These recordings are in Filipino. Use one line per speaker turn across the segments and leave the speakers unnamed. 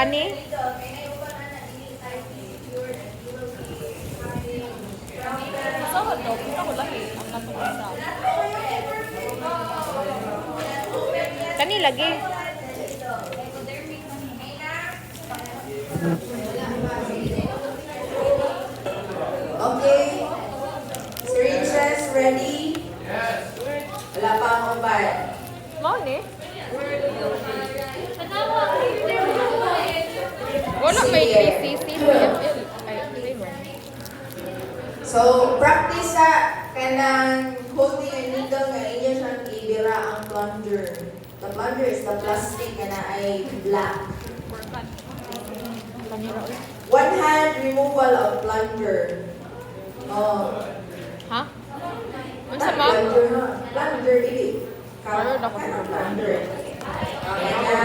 Kani?
Sa hotdog, kita ko lahi. Ang katulad sa.
Kani lagi.
Okay. Syringes ready? Wala pa ang umpad.
Mao ni? Wala may 3cc ml. Ay, flavor.
So, practice sa kanang holding a needle nga inyo siyang ibira ang plunger. The plunger is the plastic na ay black.
Kanira ulit.
One hand removal of plunger. Oh.
Ha? Unsa ma?
Plunger no? Plunger dili.
Meron ako sa
plunger. Okay na.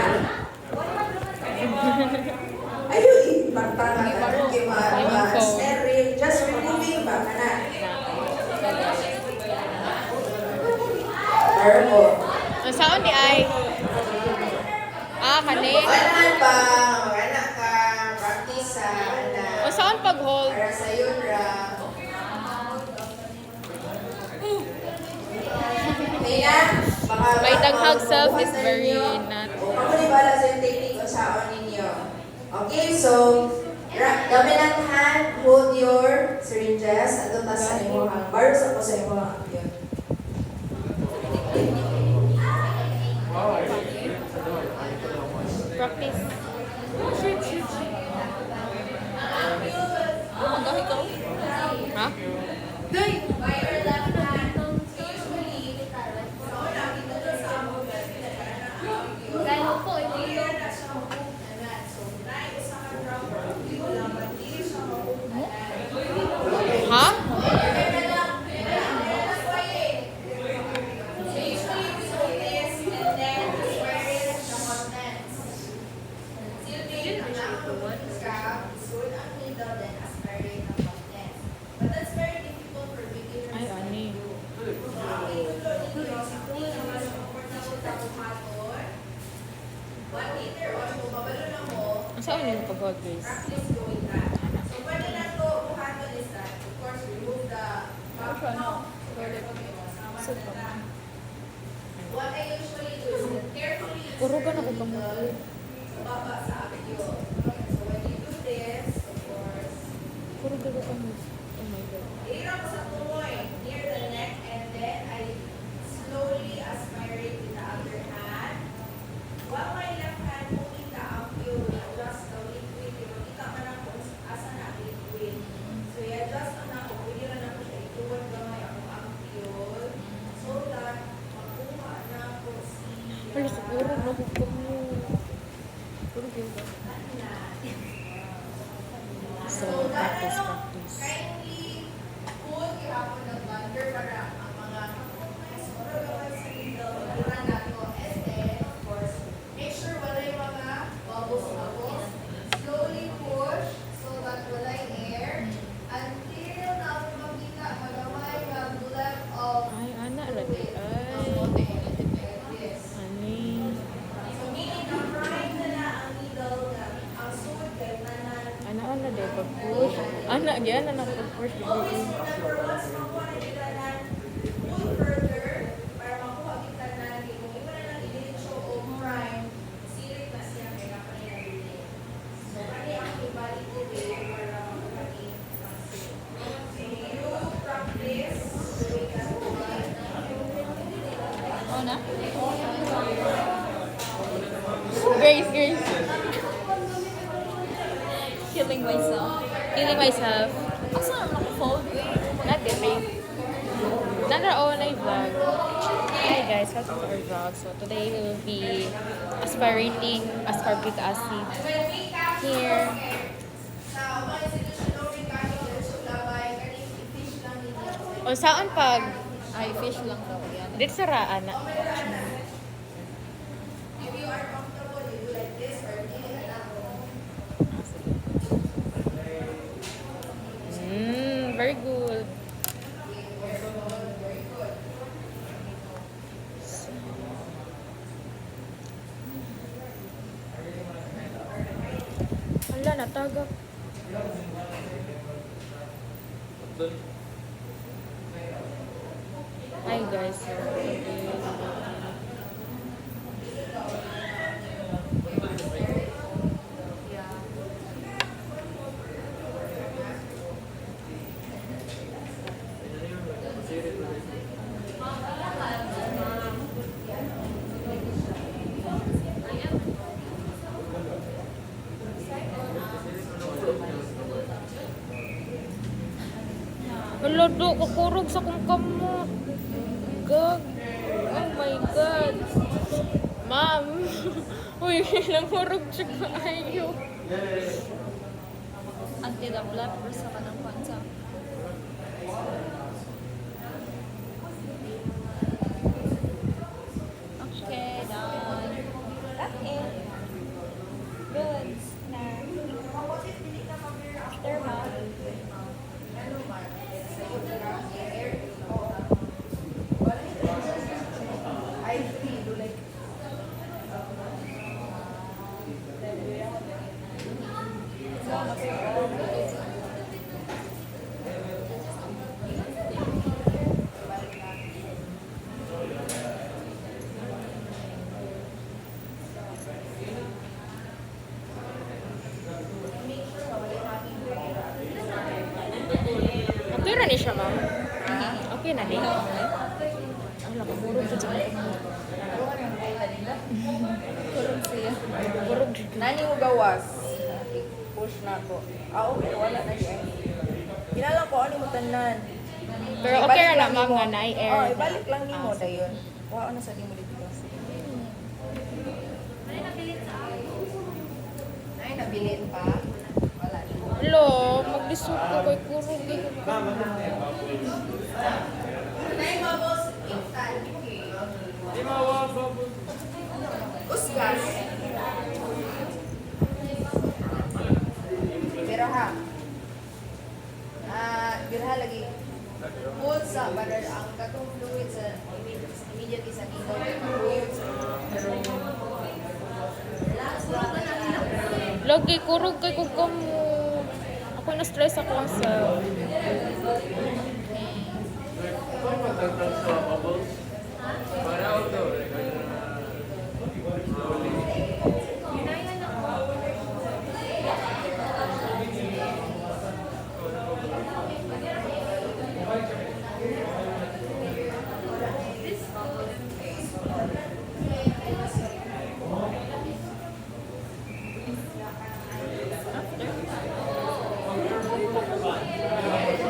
Ayun, ipagtanga ka na kaya sterile. Just removing ba ka na? Pero
Unsaon di ay? Kani.
Anan ba, mag-anak ka, practice sa anak.
Unsaon pag hold?
Para sa yun ra. Kaya, baka
May daghag self is
mabuhat na
very
ninyo.
not.
O, kamunibala sa yung technique o saon ninyo. Okay, so, dominant hand, hold your syringes. Ato ta sa imo ang bars ako sa imo ang yun.
Practice.
Magahi ka.
Ha? Ha? Ay, ani. Ang saan yung pag-hold, guys?
What I usually do is carefully
Puro ka na ko kamo.
baba sa abyo. So when you do this, of course,
Puro ka kamo. Oh my God.
hirap sa tumoy near the neck and then I slowly aspirate with the other hand. While my left hand moving the ampoule, adjust the liquid. Kita man ang kung asa na ang liquid. So i-adjust na ako. Pwede na ako siya ituwad gamay ang ampoule so that makuha na ako
Pero
siya.
siguro na ko kamo. Puro ka ba? So, practice, practice.
Kindly hold ihapon ng blender para ang mga siguro gawin sa needle, maguran nato. And then, of course, make sure wala yung mga bubbles. Slowly push so that wala yung air until na makita magamay na bulat of
Ay, ana, ready. Ay,
this.
ani.
So, meaning na prime na na ang needle na ang sud kay tanan.
Ana, day pag-push. Ana, gyan na pag-push.
Always remember, once makuha na kita na pull further para makuha kita na kung iba na lang i-diretso o prime, sirit na siya kaya kapag nabili. So, kani ang ibalik ko para makapagin ang sirit. So, you practice doing that one.
Oo na?
Grace, Grace.
Killing myself.
Feeling myself.
Asa naman ako fold?
Not different. Another online vlog. Hi guys, welcome to our vlog. So today we will be aspirating ascorbic acid here.
Sa mga institutional regarding diretso labay, kani i-fish lang ninyo.
O saan pag
Ay, fish lang daw yan.
dito sa raan na?
If you are comfortable, you do like this or dili na lang.
Very good. Wala, natagak. Hi guys. Wala do, kakurog sa kong kamot. Gag. Oh my God. Ma'am. Uy, ilang hurog siya kaayo.
Anti-damla, pero sa kanang pansa. Okay, done. Okay. Good. Na. After ma.
Okay na ni siya, ma'am. Okay na ni. Ang lakamurog sa kong kamot.
Kurong siya.
Kurog.
Nani mo gawas? Push na ko. Okay, wala na siya. Kinalang ko ano mo tanan.
Pero okay na, ma'am, nga na air.
Oh, ibalik lang nimo dayon. Wa na sa nimo dito kasi. Ay nabilin pa. Wala na.
Hello, magdisok ko kay kurog.
Nay, bubbles, instant.
Usgas. Pero ha. Birha lagi. Food sa badar ang katong fluid sa immediately sa nilo.
Lagi kurog kay kong kamot. Ako na-stress ako sa...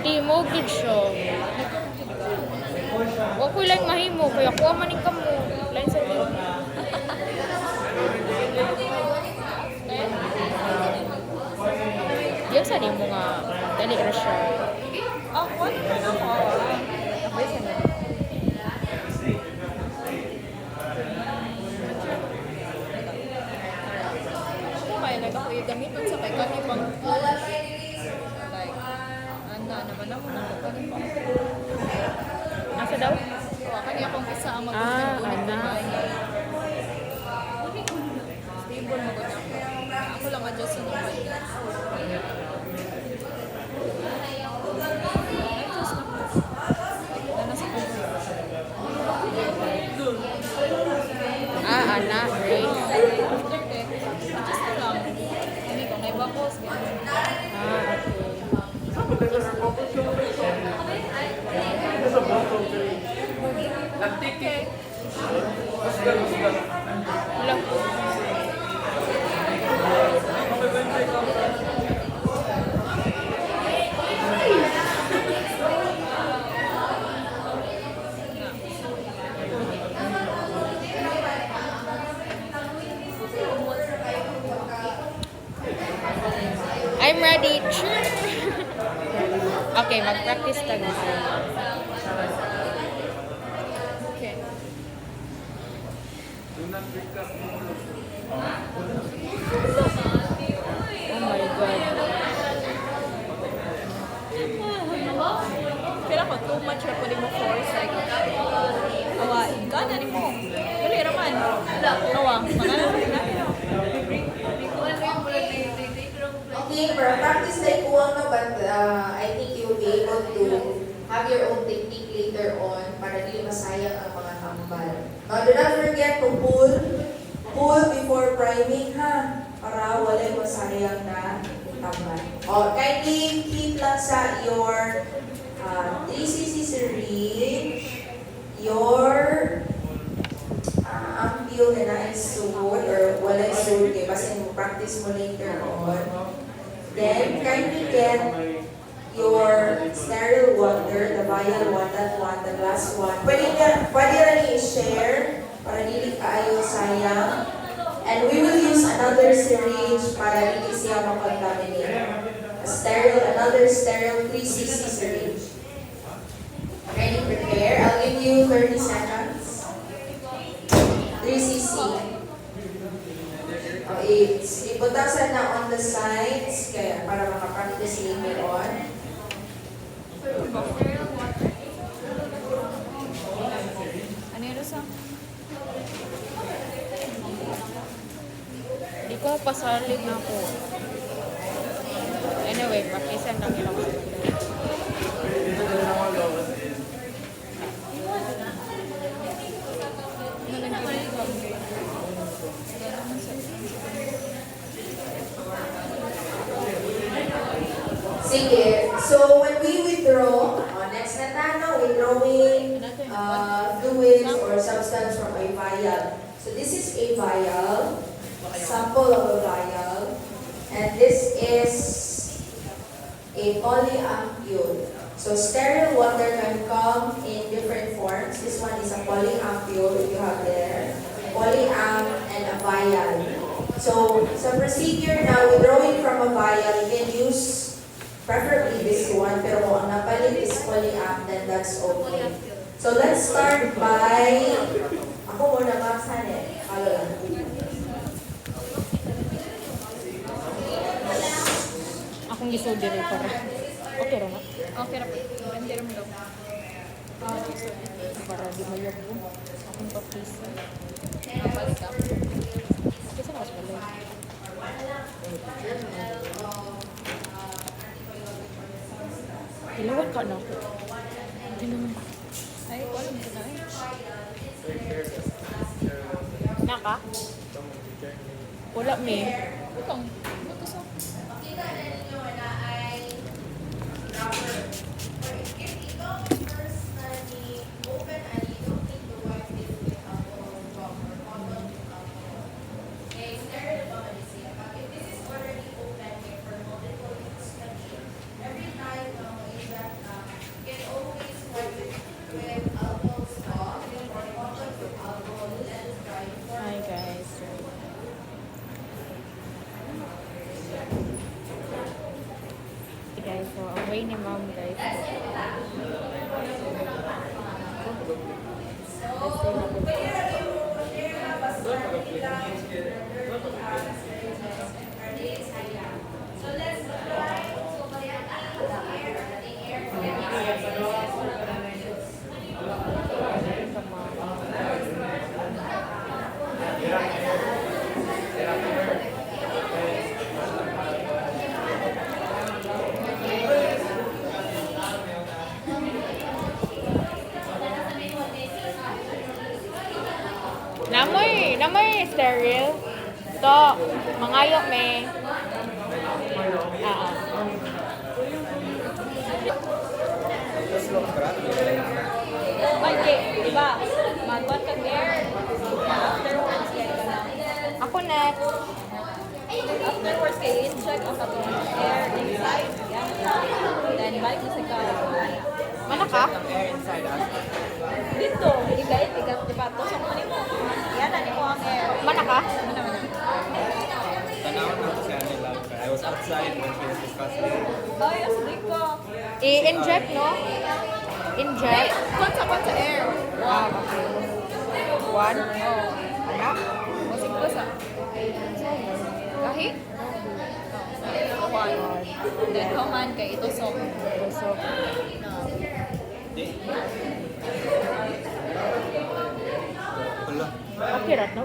Di mo gid siya. Wa ko lang mahimo kaya kuha man ning kamo. Lain sa di. Yung sa nimo nga dali ra siya.
Ako, ano na ako?
Abay sa nimo.
Ako kaya ako gamiton sa kay kanipang like, naman ako na kanipang.
Asa daw?
Kani akong isa ang
Ah,
mag-ulit.
ana.
Stable mo gud ako. Ako lang adjust sa naman.
Ah, ana, Grace.
After that, adjust na lang. Kani ko may bakos.
Ah, okay.
Okay.
Wala po. I'm ready. Okay, mag-practice tayo.
Okay.
Oh my God.
Pero ako, too much na pwede mo force. Like, awa, gana ni mo. Dali raman. Awa, mga na.
disclaimer, practice like kuwang na, but I think you'll be able to have your own technique later on para di masayang ang mga tambal. Now, do not forget to pull before priming ha, para walay masayang na tambal. Kindly keep lang sa your 3cc syringe, your ampule na na-suit or walay suit, kaya basta mo practice mo later on. Then, kindly get your sterile water, the vial one, that one, the glass one. Pwede rin i-share para dili kaayo sayang. And we will use another syringe para dili siya makontaminate. Another sterile 3cc syringe. Ready, prepare. I'll give you 30 seconds. 3cc. Ibutasan na on the sides kaya para makapractice later on.
Ano yun sa?
Di ko pasalig na ako. Anyway, practicean lang ilang ako.
Sige. So, when we withdraw, next na tayo, withdrawing fluids or substance from a vial. So, this is a vial, sample of a vial, and this is a polyampule. So, sterile water can come in different forms. This one is a polyampule, if you have there, polyamp, and a vial. So, sa procedure now, withdrawing from a vial, you can use preferably this one, pero kung ang napalit is polyamp, then that's okay. So let's start by, ako muna maksan eh, halo lang.
Akong gisolder eh para. Okay ra na.
Okay, rapat. Ganda rin mo daw.
Para di mayag ko. Akong practice.
Balik ka.
Kasi na mas malay. Ilawan ka na ako. Ilawan.
Ay, wala mo na eh.
Naka? Wala me.
Butong. Buto sa.
Kita na ninyo na ay rubber. If ikaw personally open and you don't need to wipe this with alcohol drop or cotton with alcohol, okay, sterile naman is siya. But if this is already open here for multiple use, every time is that you can always wipe it with alcohol swab or cotton with alcohol, let it dry before.
Hi guys. Guys, so away ni mom guys. Namoy sterile. To, mangayo me.
Okay, diba? Magwan ka there. Afterwards, kaya ka na.
Ako next.
Afterwards, kaya in-check ang katulong air inside. Yan. Then, balik mo sa car.
Mana ka?
Dito, igait, diba? Tusok mo mo. Yan na, mo ang air.
Mana ka?
Mana.
Tanawin na si Anila. I was outside when she was discussing.
Ay, asli ko.
I-inject, no? Inject.
Konsa air.
Okay. One.
Oh.
Anak.
Musik ko sa. Kahit? One. Then, human kay ito so.
So,
Wala.
okay ra to?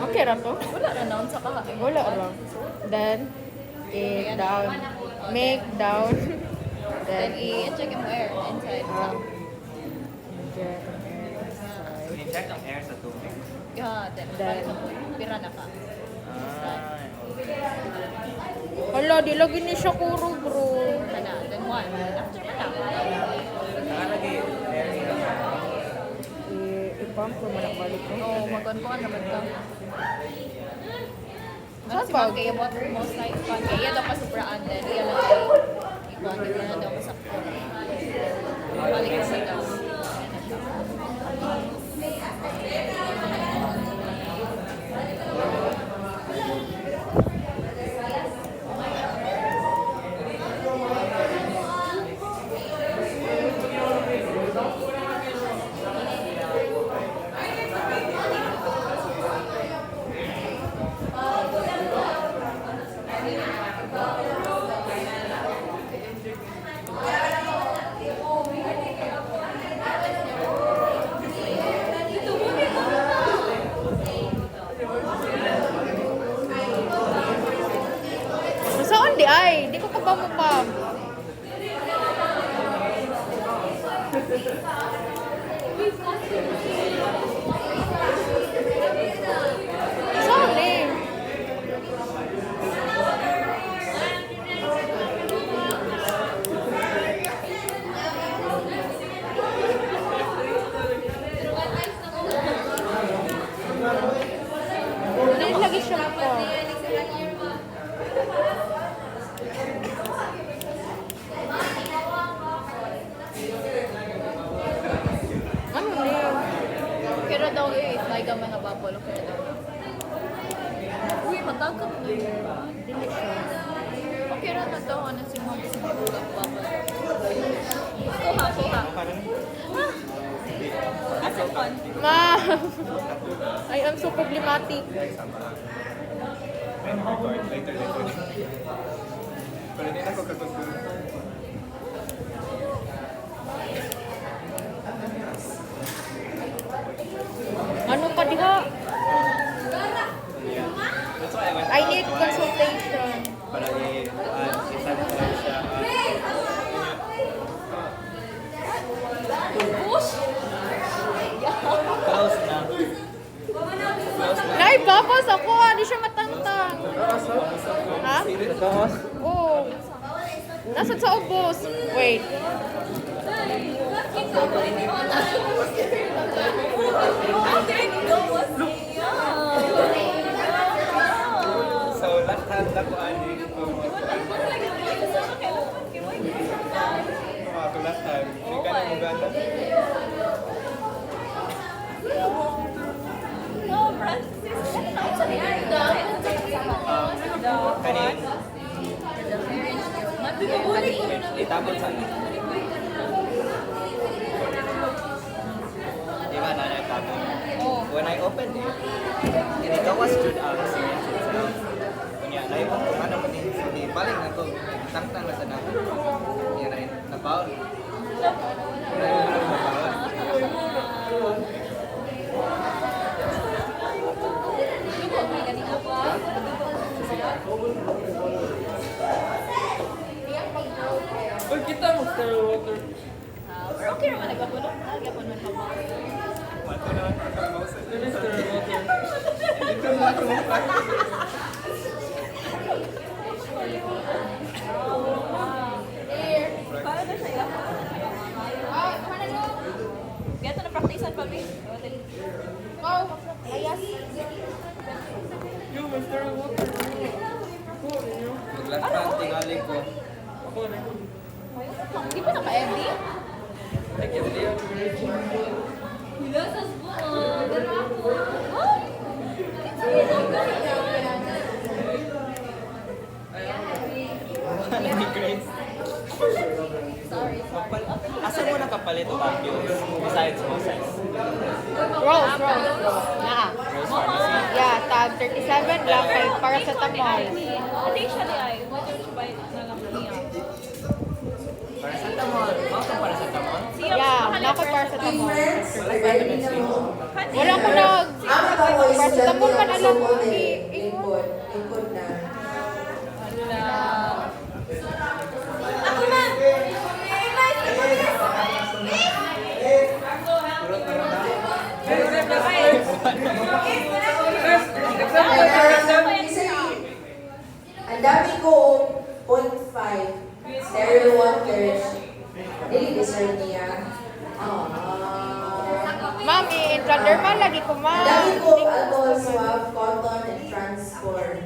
Okay ra to?
Wala na naon sa kahain.
Wala ra. Then, It down. Make down.
Then
Then
i-check mo air inside.
inject air inside.
In-check ang air sa tubig.
Yeah, then
Then-
balik mo. Pira na ka.
Ah,
Hala, di lagi ni siya kuro, bro.
Kana, then one. After mo na.
nakalagay air sa
I-pump ko man ang balik ko.
Oo, mag-on naman ka. Ano
Saan
si
ba?
Ma'am Kaya what most like fun? Kaya daw pa sobraan din. Iya lang ay ikaw, hindi ko na daw masakto. Balik na siya daw.
Saan di ay? Di ko ka ba mo pump? Saan eh? Hindi lagi siya po. Ano ni?
Kira daw eh, may ka mga bubble. Kira daw. Uy, matagap na yun.
Dili siya.
Okay ra na daw, ano si Ma'am sa mga bubble. Kuha. Ah, so fun.
Ma! I am so problematic.
later. Pero hindi na ako kagugulong.
Ano pa diha?
Yeah. That's why I went
I need consultation.
para i-send ko lang siya. Close na.
Nay, babas ako. Hindi siya matantang. Ha? Oo. Nasa sa ubos. Wait.
So, lahat ako ani ko. Ako lahat. Hindi ka na maganda. Kanin. Itapon sa ano. Di ba na nagtapon? When I opened it, and it was stood out serious itself. Kunya, naibang ko ano man hindi balik na ko tangtang na sa namin. Yan ay nabaon.
Uy, kita mo stir water.
Pero okay naman, nagpapuno. Nagpapuno man pa.
Wato naman ang mouse.
Ano stir water?
Dito mo ako
Paano na siya? Kaya ito na-practicean pa, Bing.
Oh, ayas.
Yo, may stir water. Ako, ninyo.
Maglatang tingali ko.
Ako, ninyo.
Di ba naka-MD?
Thank you, Leo.
Ni Grace.
Sorry.
Asa mo nakapalit o vacuums besides mo size?
Rose. Naa.
Rose Pharmacy.
Yeah, tag 37 lang kay paracetamol.
Additionally, why don't you buy na lang niya?
Paracetamol. Mga kang paracetamol?
Yeah, nako paracetamol.
Wala vitamin C.
Wala ko nag paracetamol man alam ko
Ikod na.
Ano na?
Ako na! Ang dami ko 0.5 stereo waters. Dili deserve niya.
Mami, intradermal lagi ko,
Ang
ma'am.
dami ko alcohol swab, cotton, and transport.